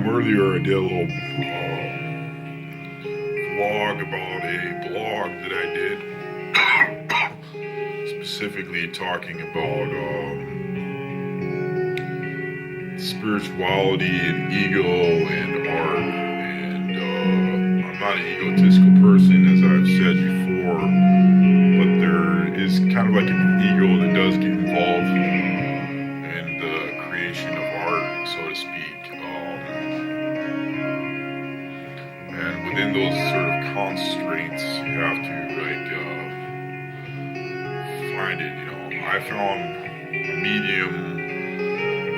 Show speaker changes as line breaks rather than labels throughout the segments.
Earlier I did a little vlog about a blog that I did, specifically talking about spirituality and ego and art. And I'm not an egotistical person, as I've said before, but there is kind of like an ego that does get involved in the creation of art, so to speak. And within those sort of constraints, you have to find it. I found a medium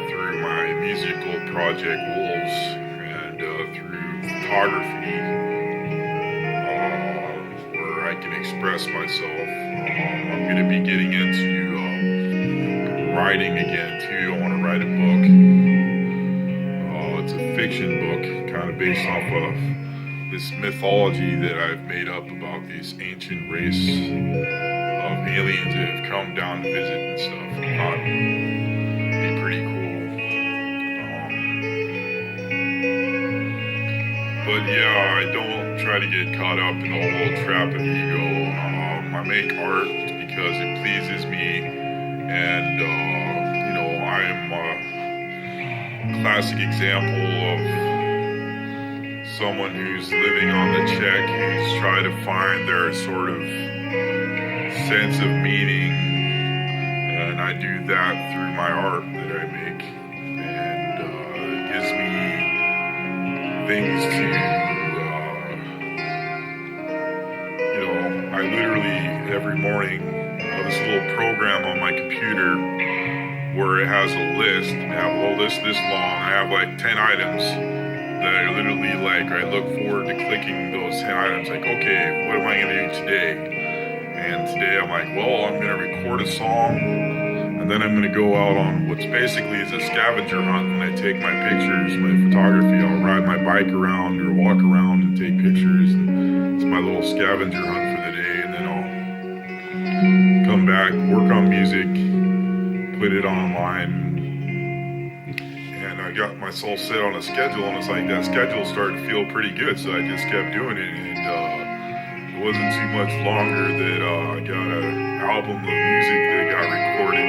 through my musical project Wolves and through photography, where I can express myself. I'm going to be getting into writing again too. I want to write a book. It's a fiction book, kind of based off of this mythology that I've made up about these ancient race of aliens that have come down to visit and stuff. I thought it'd be pretty cool. But yeah, I don't try to get caught up in the whole trap of ego. I make art because it pleases me, and I am a classic example of someone who's living on the check, who's trying to find their sort of sense of meaning, and I do that through my art that I make, and it gives me things to, I literally every morning have this little program on my computer where it has a list, and I have a whole list this long. I have like 10 items that I literally I look forward to clicking those 10 items, like, okay, what am I gonna do today? And today I'm like, well, I'm gonna record a song, and then I'm gonna go out on what's basically is a scavenger hunt. When I take my pictures, my photography, I'll ride my bike around or walk around and take pictures, and it's my little scavenger hunt for the day, and then I'll come back, work on music, put it online. I got myself set on a schedule, and it's like that schedule started to feel pretty good, so I just kept doing it, and it wasn't too much longer that I got an album of music that got recorded.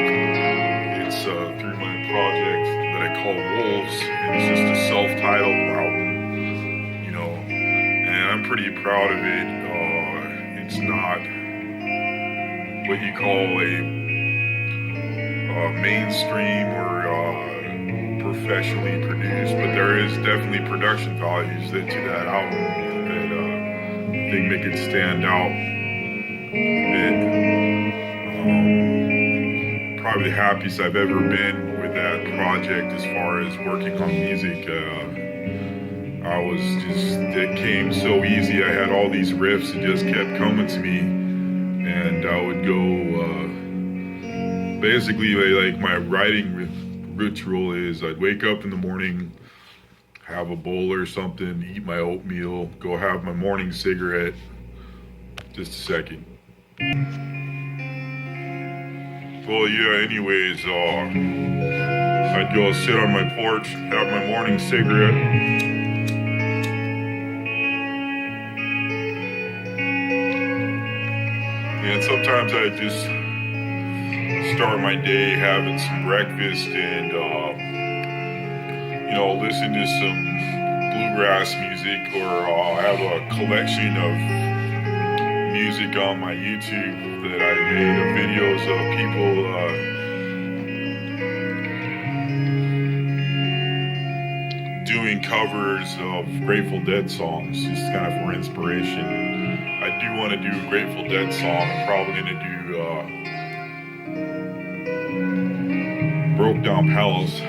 It's through my project that I call Wolves, and it's just a self-titled album, and I'm pretty proud of it. It's not what you call a mainstream or professionally produced, but there is definitely production values to that album that I think make it stand out a bit. Probably the happiest I've ever been with that project as far as working on music. It came so easy. I had all these riffs that just kept coming to me, and I would go basically like my writing ritual is I'd wake up in the morning, have a bowl or something, eat my oatmeal, go have my morning cigarette. Just a second. Well, yeah, anyways, I'd go sit on my porch, have my morning cigarette. And sometimes I just start my day having some breakfast and listen to some bluegrass music, or I'll have a collection of music on my YouTube that I made of videos of people doing covers of Grateful Dead songs, just kind of for inspiration. I do want to do a Grateful Dead song. I'm probably going to do Broke Down Palace,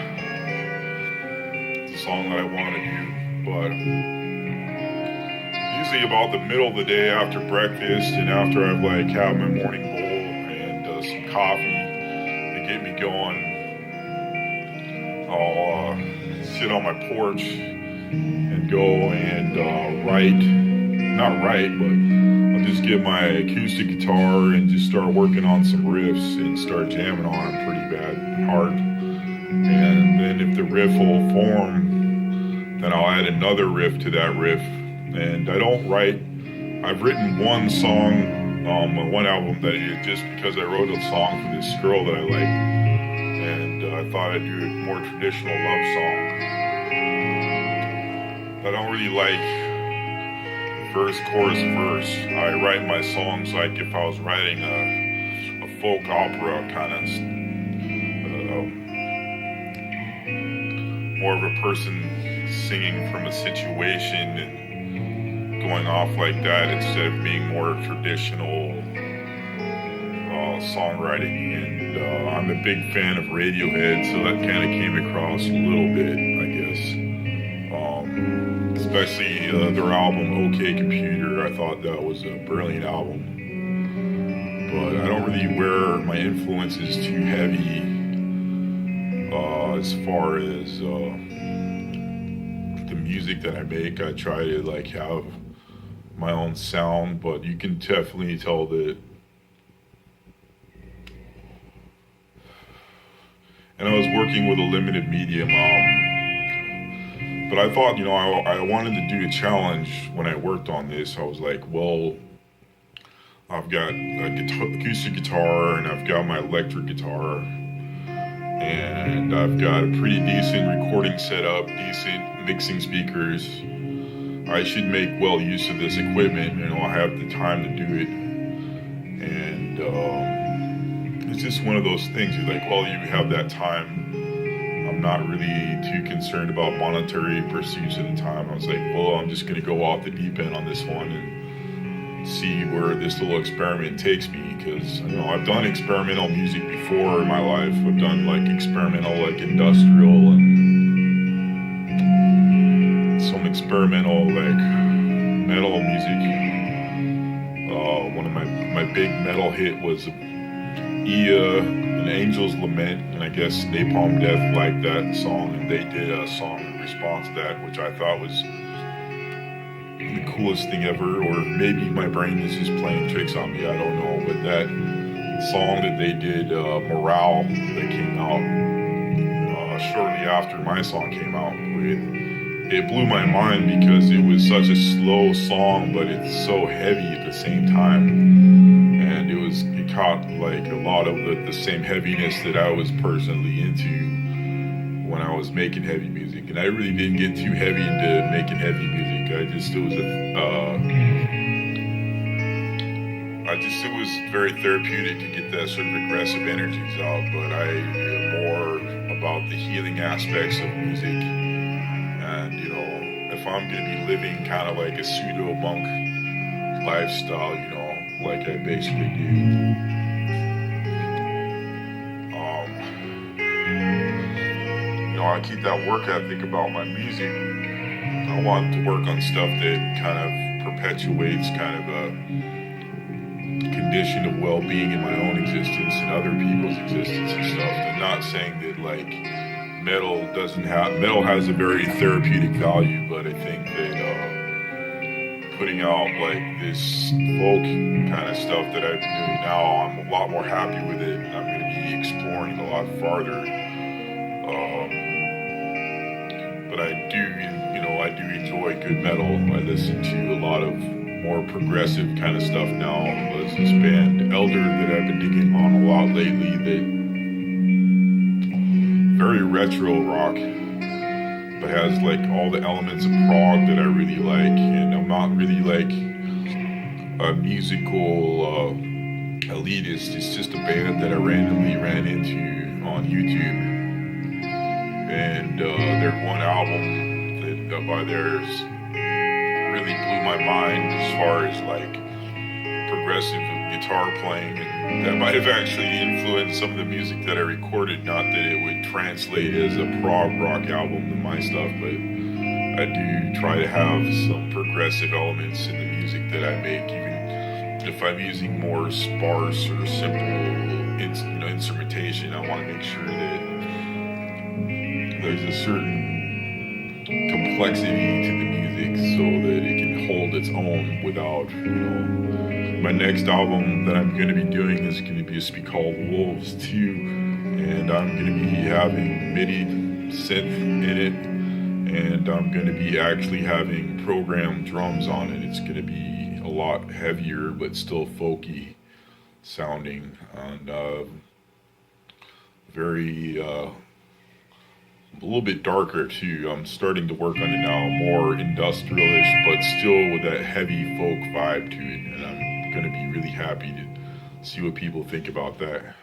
the song that I want to do, but usually about the middle of the day after breakfast and after I've had my morning bowl and some coffee to get me going, I'll sit on my porch and go and not write, but I'll just get my acoustic guitar and just start working on some riffs and start jamming on them pretty bad, hard. And then if the riff will form, then I'll add another riff to that riff. And I don't write. I've written one song on one album that just because I wrote a song for this girl that I like, and I thought I'd do a more traditional love song. I don't really like verse, chorus, verse. I write my songs like if I was writing a folk opera kind of, more of a person singing from a situation and going off like that instead of being more traditional songwriting. And I'm a big fan of Radiohead, so that kind of came across a little bit, I guess. Especially their album OK Computer. I thought that was a brilliant album, but I don't really wear my influences too heavy as far as the music that I make. I try to like have my own sound, but you can definitely tell that. And I was working with a limited medium, but I thought, I wanted to do a challenge when I worked on this. I was like, well, I've got acoustic guitar and I've got my electric guitar and I've got a pretty decent recording setup, decent mixing speakers. I should make well use of this equipment, and I'll have the time to do it. And it's just one of those things. You're like, well, you have that time. I'm not really too concerned about monetary pursuits at the time. I was like, well, I'm just going to go off the deep end on this one and see where this little experiment takes me. Because I've done experimental music before in my life. I've done like experimental, like industrial and some experimental like metal music. One of my big metal hit was Ia, An Angel's Lament, and I guess Napalm Death liked that song, and they did a song in response to that, which I thought was the coolest thing ever. Or maybe my brain is just playing tricks on me, I don't know. But that song that they did, Morale, that came out shortly after my song came out, it blew my mind because it was such a slow song, but it's so heavy at the same time. And it caught like a lot of the same heaviness that I was personally into when I was making heavy music. And I really didn't get too heavy into making heavy music. It was very therapeutic to get that sort of aggressive energies out, but I am more about the healing aspects of music. And, if I'm going to be living kind of like a pseudo-monk lifestyle, like I basically do, I keep that work ethic about my music. I want to work on stuff that kind of perpetuates kind of a condition of well-being in my own existence and other people's existence and stuff. I'm not saying that like metal has a very therapeutic value, but I think that putting out like this folk kind of stuff that I've been doing now, I'm a lot more happy with it, and I'm going to be exploring a lot farther. But I do enjoy good metal. I listen to a lot of more progressive kind of stuff now. There's this band Elder that I've been digging on a lot lately, that very retro rock, but has like all the elements of prog that I really like. And I'm not really like a musical elitist. It's just a band that I randomly ran into on YouTube, and their one album by theirs really blew my mind as far as like progressive guitar playing, and that might have actually influenced some of the music that I recorded. Not that it would translate as a prog rock album to my stuff, but I do try to have some progressive elements in the music that I make, even if I'm using more sparse or simple instrumentation. I want to make sure that there's a certain complexity to the music so that it can hold its own without, my next album that I'm going to be doing is going to just be called Wolves 2, and I'm going to be having MIDI synth in it, and I'm going to be actually having programmed drums on it. It's going to be a lot heavier but still folky sounding, and very a little bit darker too. I'm starting to work on it now, more industrialish, but still with that heavy folk vibe to it. And I'm gonna be really happy to see what people think about that.